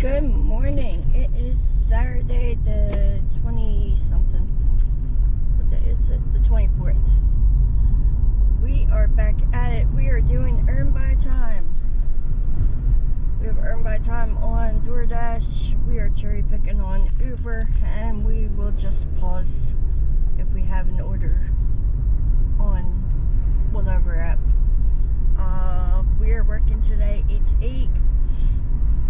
Good morning. It is Saturday the 20-something. What day is it? The 24th. We are back at it. We are doing Earn by Time. We have Earn by Time on DoorDash. We are cherry picking on Uber, and we will just pause if we have an order on whatever app. We are working today 8 to 8.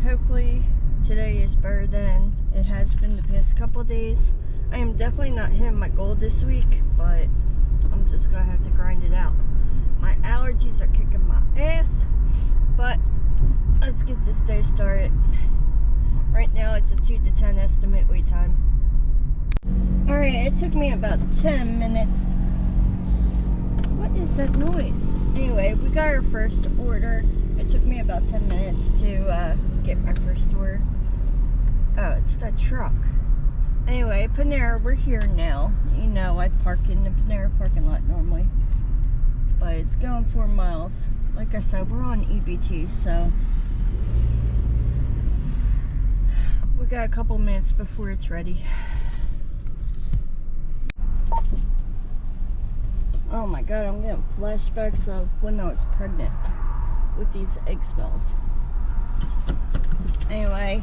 Hopefully today is better than it has been the past couple days. I am definitely not hitting my goal this week, but I'm just gonna have to grind it out. My allergies are kicking my ass, but let's get this day started. Right now it's a 2 to 10 estimate wait time. Alright, it took me about 10 minutes. What is that noise? Anyway, we got our first order. It took me about 10 minutes to get my first order. Oh, it's that truck. Anyway, Panera, we're here now. You know, I park in the Panera parking lot normally. But it's going 4 miles. Like I said, we're on EBT, so we got a couple minutes before it's ready. Oh my god, I'm getting flashbacks of when I was pregnant with these egg smells. Anyway,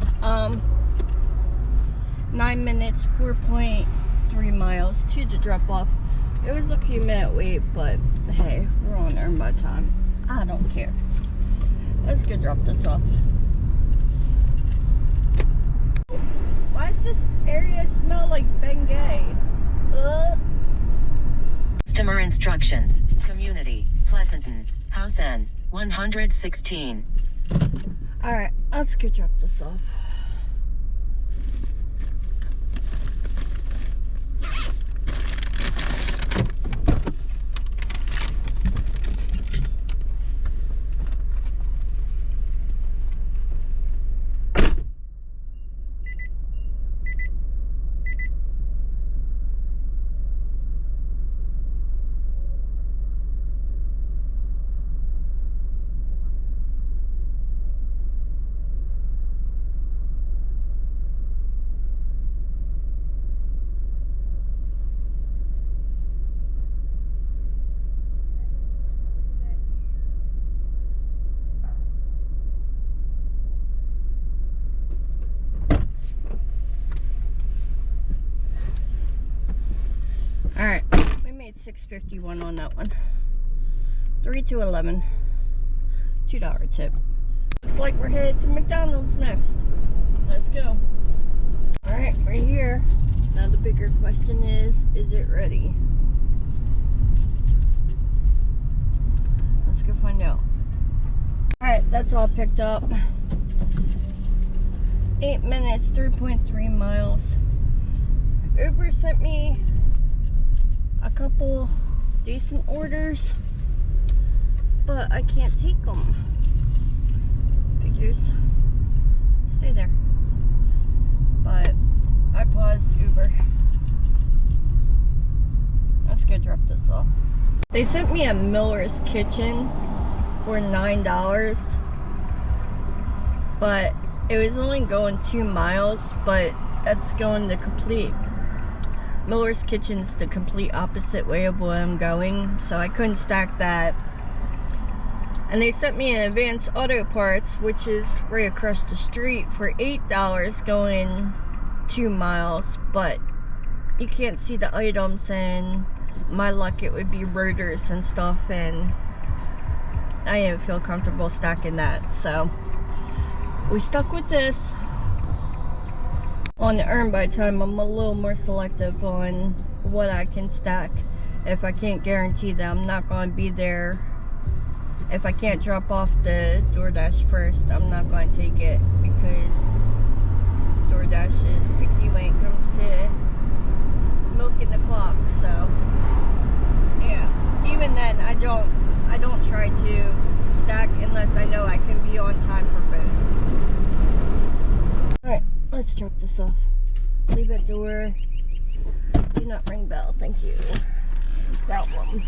9 minutes, 4.3 miles to the drop off. It was a few minute wait, but hey, we're on Earn by Time. I don't care. Let's go drop this off. Why does this area smell like Bengay? Ugh. Customer instructions. Community. Pleasanton. House N. 116. Alright, let's go drop this off. Alright, we made $6.51 on that one. 3 to 11. $2 tip. Looks like we're headed to McDonald's next. Let's go. Alright, we're here. Now the bigger question is it ready? Let's go find out. Alright, that's all picked up. 8 minutes, 3.3 miles. Uber sent me a couple decent orders, but I can't take them. Figures. Stay there. But I paused Uber. Let's go drop this off. They sent me a Miller's Kitchen for $9, but it was only going 2 miles, but that's going the complete Miller's Kitchen's the complete opposite way of where I'm going, so I couldn't stack that. And they sent me an Advanced Auto Parts, which is right across the street, for $8 going 2 miles, but you can't see the items, and my luck it would be rotors and stuff, and I didn't feel comfortable stacking that, so we stuck with this. On the Earn by Time, I'm a little more selective on what I can stack. If I can't guarantee that I'm not going to be there, if I can't drop off the DoorDash first, I'm not going to take it, because DoorDash is picky when it comes to milking the clock. So yeah, even then I don't try to stack unless I know I can be on time for food. Alright, let's drop this off. Leave at door. Do not ring bell. Thank you. Problem.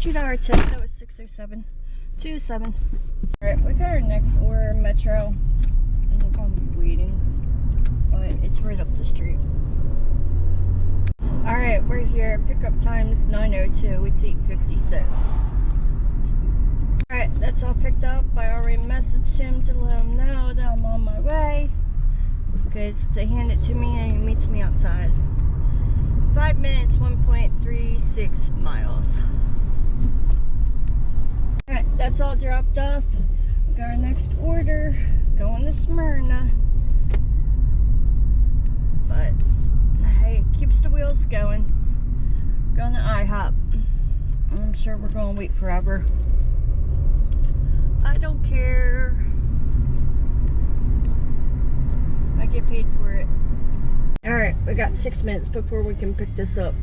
$2 tip. That was 607. 207. Alright, we got our next order, Metro. And we're gonna be waiting. But it's right up the street. Alright, we're here. Pickup time is 9:02. It's 8:56. Alright, that's all picked up. I already messaged him to let him know that I'm on my way. Okay, so to hand it to me and he meets me outside. 5 minutes, 1.36 miles. Alright, that's all dropped off. We got our next order. Going to Smyrna. But, hey, it keeps the wheels going. Going to IHOP. I'm sure we're going to wait forever. I don't care. I get paid for it. Alright, we got 6 minutes before we can pick this up.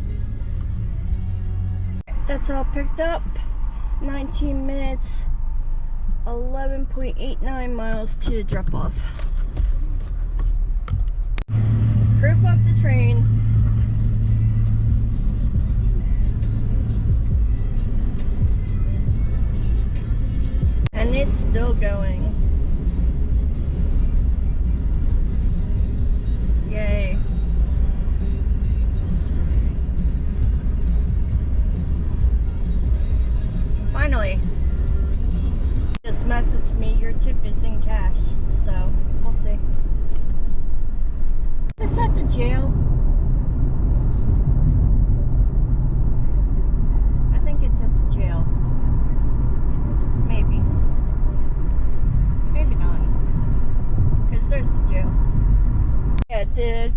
That's all picked up. 19 minutes, 11.89 miles to drop off. Proof of the train. And it's still going. Yay. Finally. Just messaged me, your tip is in cash. So, we'll see. Is this at the jail? I think it's at the jail. Maybe. Maybe not. Because there's the jail. Yeah, dude.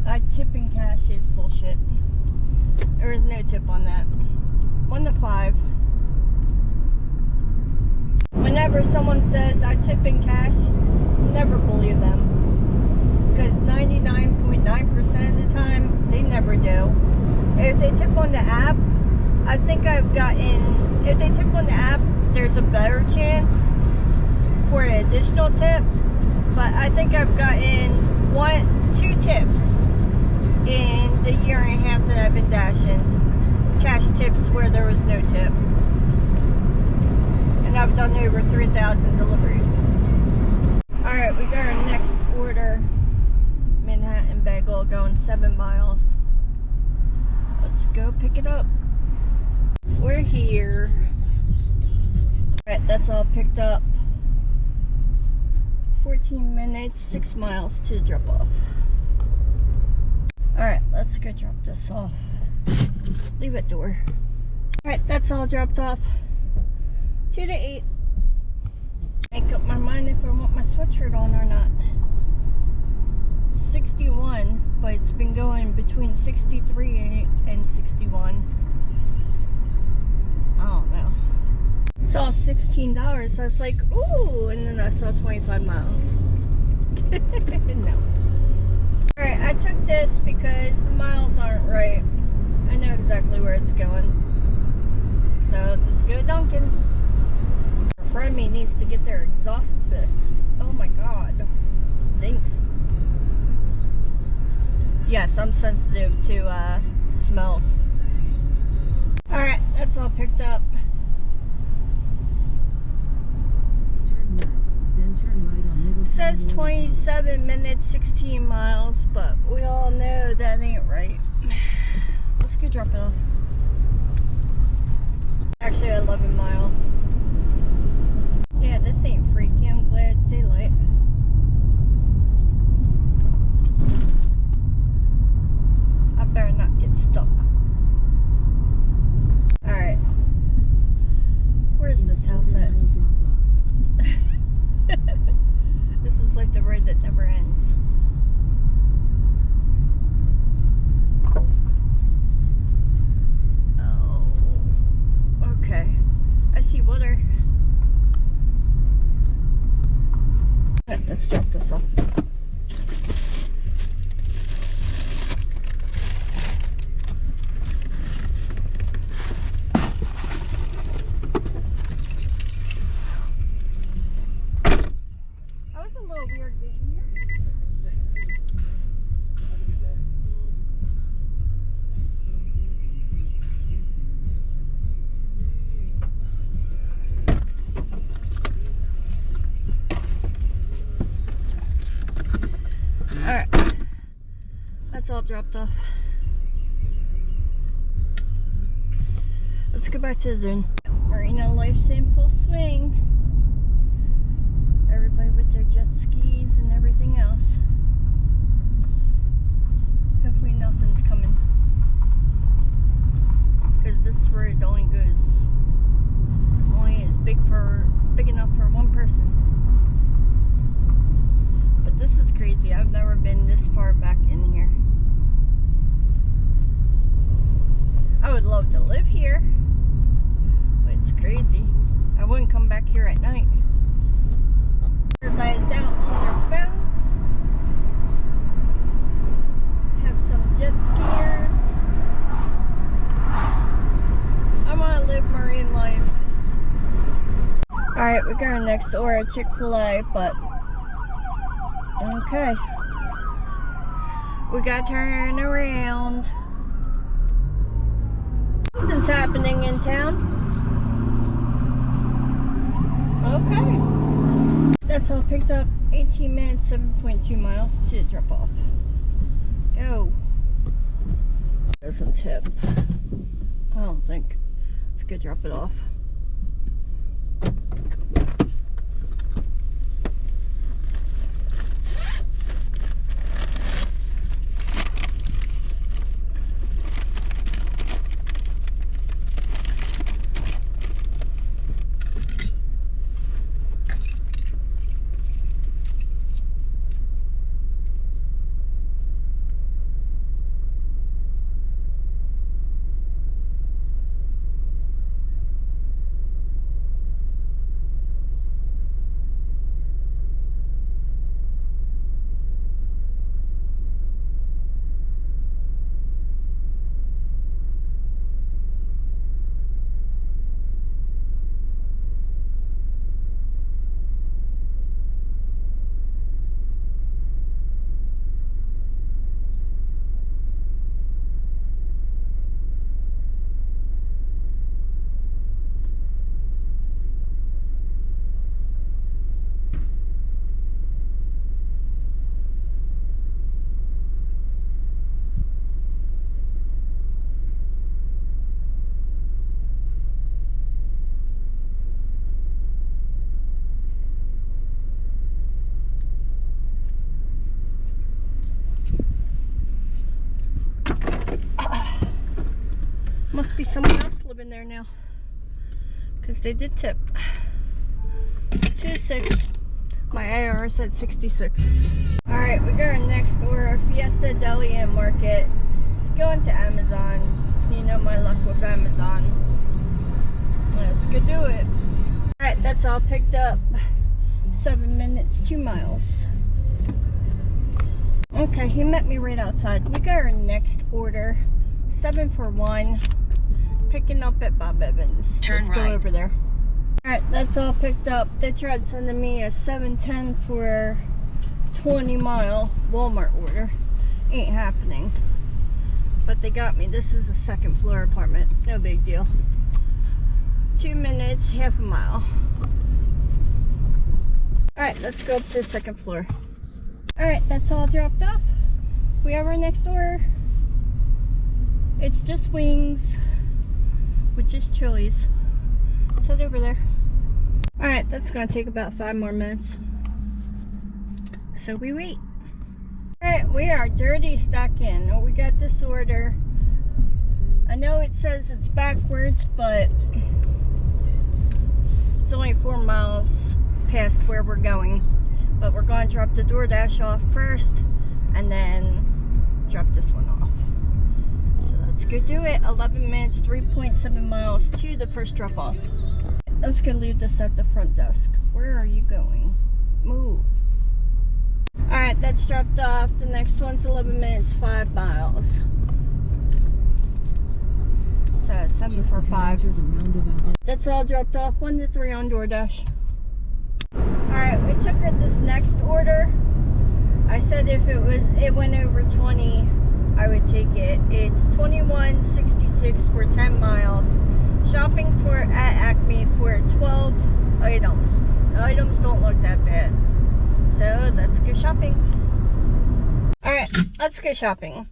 I tip in cash is bullshit. There is no tip on that. 1 to 5. Whenever someone says I tip in cash, never believe them. Because 99.9% of the time, they never do. If they tip on the app, I think I've gotten, if they tip on the app, there's a better chance for an additional tip. But I think I've gotten 2 tips in the year and a half that I've been dashing. Cash tips where there was no tip. And I've done over 3,000 deliveries. Alright, we got our next order. Manhattan bagel going 7 miles. Let's go pick it up. We're here. Alright, that's all picked up. 14 minutes, 6 miles to drop off. Alright, let's go drop this off. Leave it door. Alright, that's all dropped off. 2 to 8. Make up my mind if I want my sweatshirt on or not. 61, but it's been going between 63 and 61. I don't know. Saw $16. I was like, ooh, and then I saw 25 miles. No. Alright, I took this because the miles aren't right. I know exactly where it's going. So let's go Dunkin'. Our friend me needs to get their exhaust fixed. Oh my god. Stinks. Yes, I'm sensitive to smells. Alright, that's all picked up. It says 27 minutes, 16 miles, but we all know that ain't right. Let's go drop it off. Actually 11 miles. Yeah, this ain't freaky. I'm glad it's daylight. I better not get stuck. Alright. Where's this house at? This is like the road that never ends. Oh. Okay. I see water. Let's drop this off. dropped off. Let's go back to the Zune. Marina life's in full swing. Everybody with their jet skis and everything else. Hopefully nothing's coming. Because this road only is big enough for one person. But this is crazy. I've never been this far back in here. I would love to live here, but it's crazy. I wouldn't come back here at night. Everybody's out on their boats. Have some jet skiers. I want to live marine life. Alright, we're going next door at Chick-fil-A, but okay. We got to turn around. Something's happening in town. Okay. That's all picked up. 18 minutes, 7.2 miles to drop off. Go. Doesn't tip. I don't think. Let's go drop it off. Must be someone else living there now, because they did tip. 2.6. My AR said 66. Alright, we're going next door, Fiesta Deli and Market. Let's go into Amazon. You know my luck with Amazon. Let's go do it. Alright, that's all picked up. 7 minutes, 2 miles. Okay, he met me right outside. We got our next order. 7 for 1. Picking up at Bob Evans. Let's go over there. Alright, that's all picked up. They tried sending me a 710 for 20-mile Walmart order. Ain't happening. But they got me. This is a second floor apartment. No big deal. 2 minutes, half a mile. Alright, let's go up to the second floor. Alright, that's all dropped off. We have our next order. It's just wings with just chilies. Let's head over there. Alright, that's gonna take about 5 more minutes. So we wait. Alright, we are dirty stuck in. Oh, we got this order. I know it says it's backwards, but it's only 4 miles past where we're going. But we're going to drop the DoorDash off first and then drop this one off. So let's go do it. 11 minutes, 3.7 miles to the first drop off. Let's go leave this at the front desk. Where are you going? Move. Alright, that's dropped off. The next one's 11 minutes, 5 miles. So 7 for 5. That's all dropped off. 1 to 3 on DoorDash. Alright, we took her this next order. I said if it went over 20, I would take it. It's $21.66 for 10 miles. Shopping at Acme for 12 items. The items don't look that bad. So let's go shopping. Alright, let's go shopping.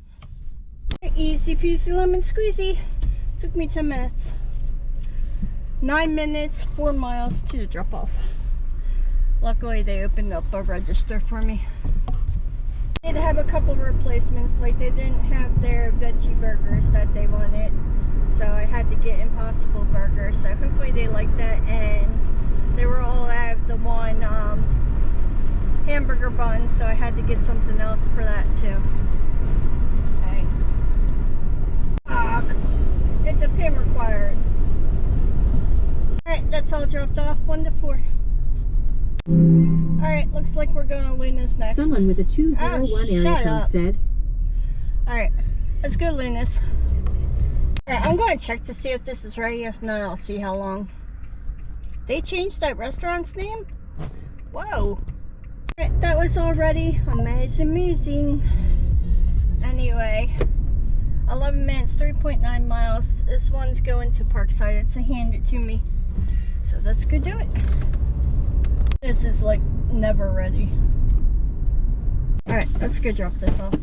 Easy peasy lemon squeezy. Took me 10 minutes. 9 minutes, 4 miles to the drop off. Luckily they opened up a register for me. They did have a couple of replacements, like they didn't have their veggie burgers that they wanted. So I had to get Impossible Burger. So hopefully they like that, and they were all at the one hamburger bun, so I had to get something else for that too. Okay. It's a PIN required. Alright, that's all dropped off. 1 to 4. Alright, looks like we're going to Luna's next. Someone with a 201 area code said. Alright, let's go Luna's. Alright, I'm going to check to see if this is ready. If not, I'll see how long. They changed that restaurant's name? Whoa. Alright, that was all ready. Amazing. Anyway, 11 minutes, 3.9 miles. This one's going to Parkside. It's a hand it to me. So let's go do it. This is like never ready. Alright, let's go drop this off.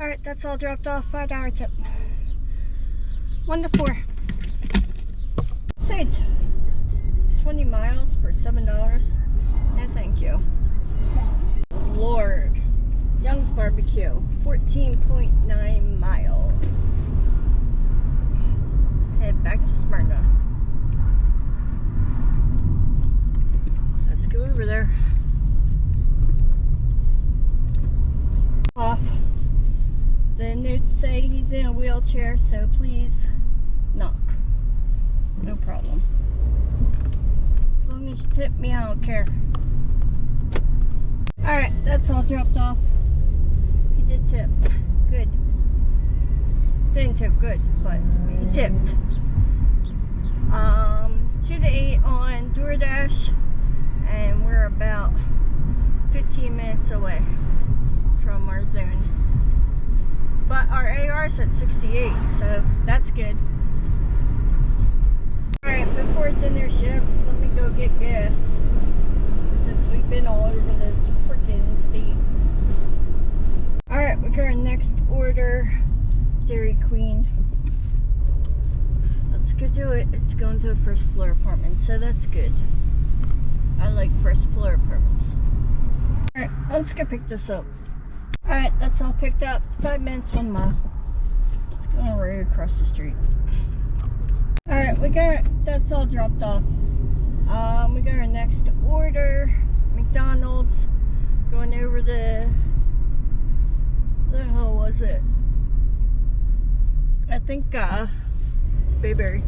Alright, that's all dropped off. $5 tip. 1 to 4. Say 20 miles for $7. No, thank you. Lord. Young's Barbecue. 14.9 miles. Head back to Smyrna. Let's go over there. Off. The notes say he's in a wheelchair, so please knock. No problem. As long as you tip me, I don't care. Alright, that's all dropped off. He did tip. Good. Didn't tip good, but he tipped. 2 to 8 on DoorDash, and we're about 15 minutes away from our zone. But our AR's at 68, so that's good. Alright, before dinner shift, let me go get gas. Since we've been all over this freaking state. Alright, we got our next order. Dairy Queen. Let's go do it. It's going to a first floor apartment, so that's good. I like first floor apartments. Alright, let's go pick this up. Alright, that's all picked up. 5 minutes, 1 mile. It's going right across the street. Alright, that's all dropped off. We got our next order. McDonald's. Going over to, the hell was it? I think, Bayberry.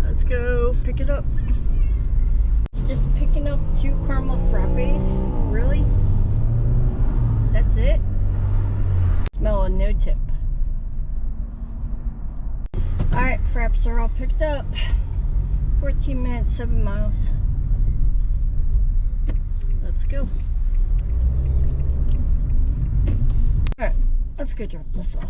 Let's go pick it up. It's just picking up 2 caramel frappes. Really? That's it? Smell a no tip. Alright, fraps are all picked up. 14 minutes, 7 miles. go. Alright, let's go drop this off.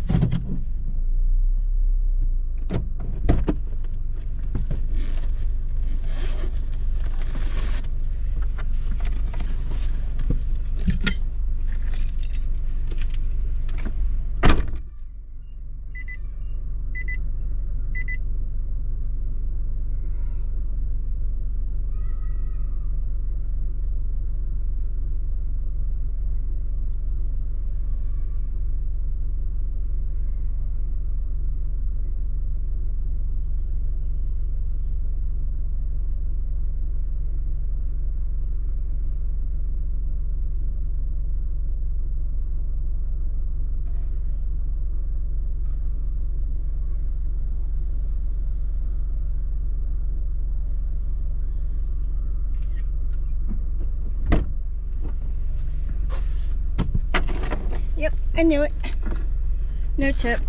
Yep, I knew it. No tip.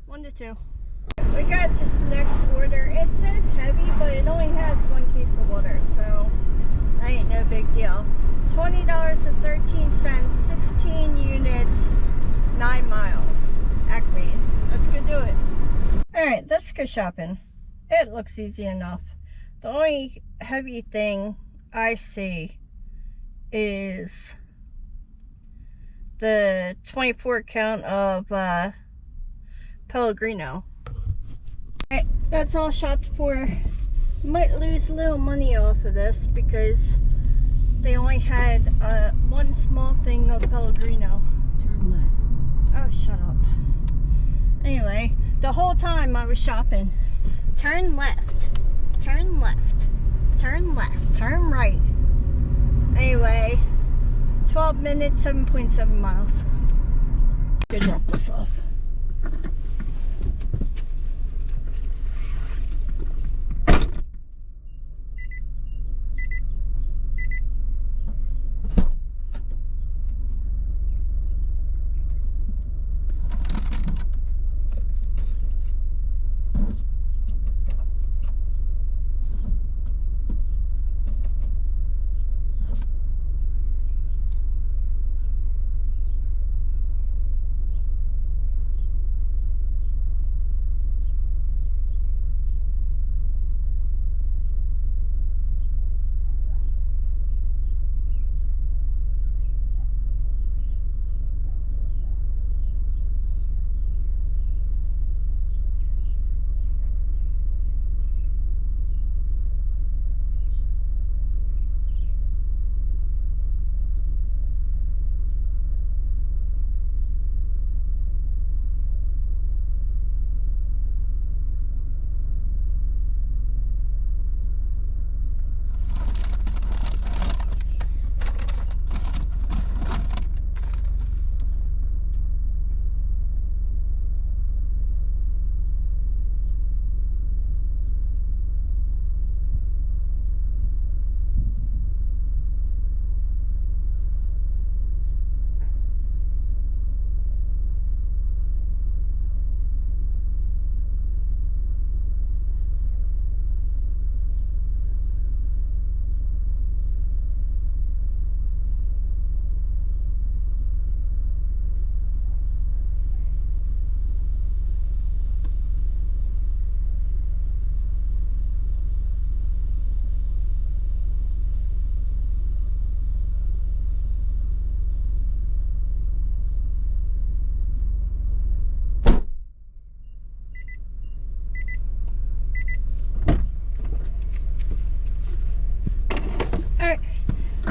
1 to 2. We got this next order. It says heavy, but it only has 1 case of water, so that ain't no big deal. $20.13, 16 units, 9 miles. Acme. Let's go do it. Alright, let's go shopping. It looks easy enough. The only heavy thing I see is the 24 count of Pellegrino. Alright, that's all shopped for. Might lose a little money off of this because they only had 1 small thing of Pellegrino. Turn left. Oh, shut up. Anyway, the whole time I was shopping, turn left, turn left, turn left, turn right. Anyway, 12 minutes, 7.7 miles. Go drop this off.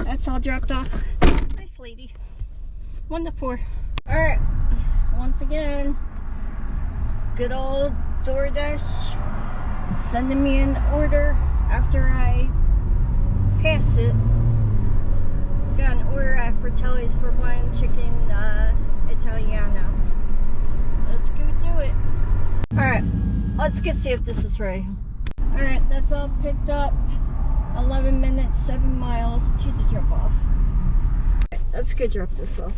That's all dropped off. Nice lady. 1 to 4. Alright. Once again, good old DoorDash sending me an order after I pass it. Got an order at Fratelli's for 1 chicken Italiano. Let's go do it. Alright. Let's go see if this is right. Alright, that's all picked up. 11 minutes, 7 miles to the drop off. Right, let's go drop this off.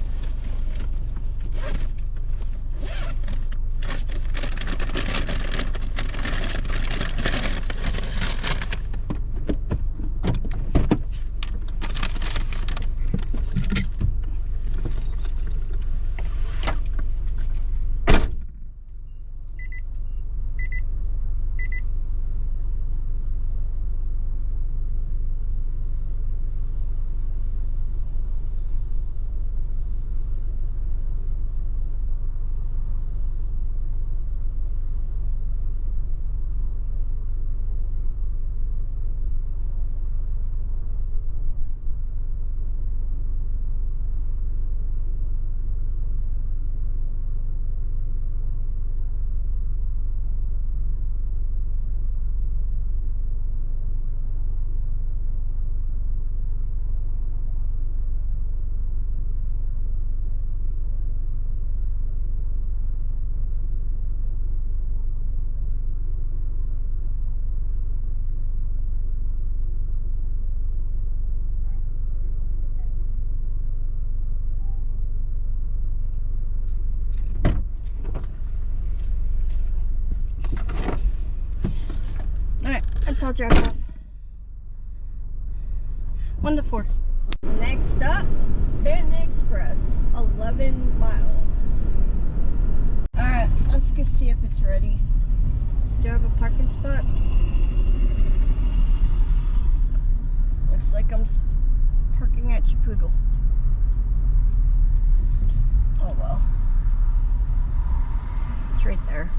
Alright, that's all dropped off. 1 to 4. Next up, Panda Express, 11 miles. Alright, let's go see if it's ready. Do I have a parking spot? Looks like I'm parking at Chipoodle. Oh well. It's right there.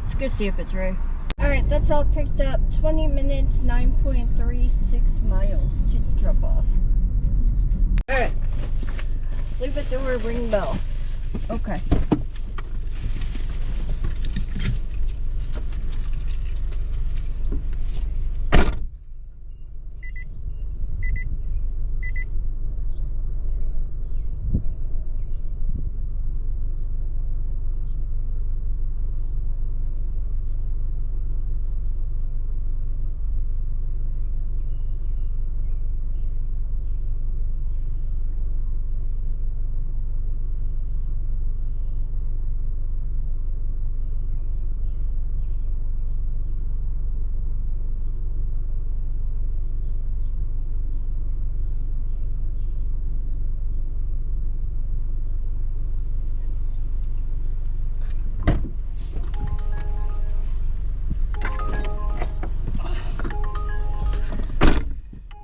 Let's go see if it's ready. Alright, that's all picked up. 20 minutes, 9.36 miles to drop off. Alright. Leave at the door, ring bell. Okay.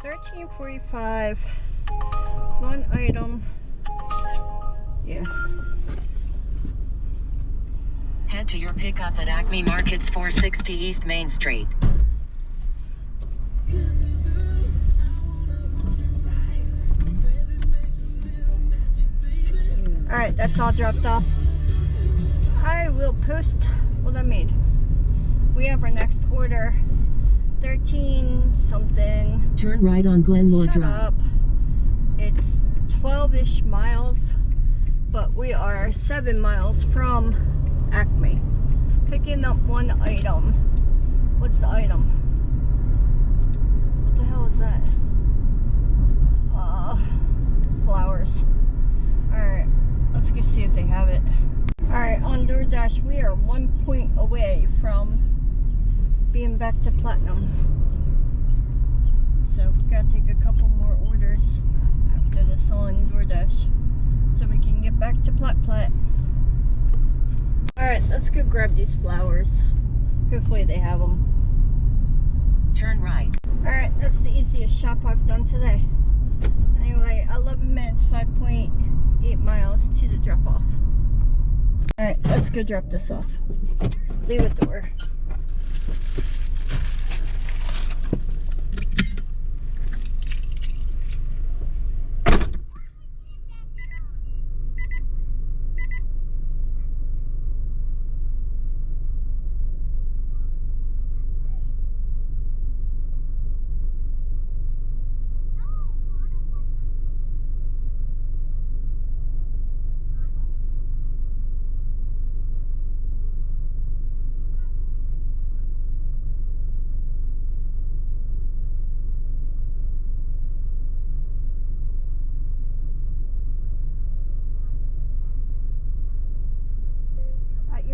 $13.45. One item. Yeah. Head to your pickup at Acme Markets, 460 East Main Street. Alright, that's all dropped off. I will post what I made. We have our next order. 13 something. Turn right on Glenmore Shut Drive. up. It's 12-ish miles, but we are 7 miles from Acme. Picking up one item. What's the item? What the hell is that? Flowers. Alright, let's go see if they have it. Alright, on DoorDash, we are 1 point away from being back to platinum. So gotta take a couple more orders after this on DoorDash so we can get back to plat. Alright, let's go grab these flowers. Hopefully they have them. Turn right. Alright, that's the easiest shop I've done today. Anyway, 11 minutes, 5.8 miles to the drop off. Alright, let's go drop this off. Leave it door.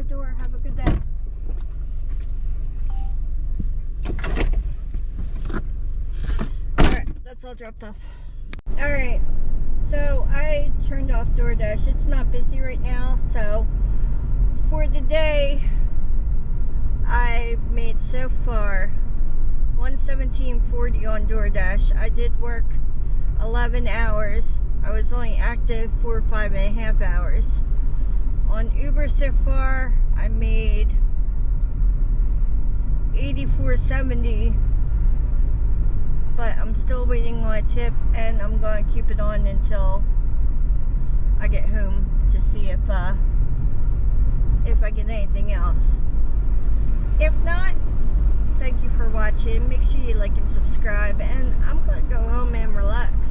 Door. Have a good day. Alright, that's all dropped off. Alright, so I turned off DoorDash. It's not busy right now, so for the day I've made so far $117.40 on DoorDash. I did work 11 hours. I was only active for 5.5 hours. On Uber so far, I made $84.70, but I'm still waiting on a tip, and I'm going to keep it on until I get home to see if I get anything else. If not, thank you for watching. Make sure you like and subscribe, and I'm going to go home and relax.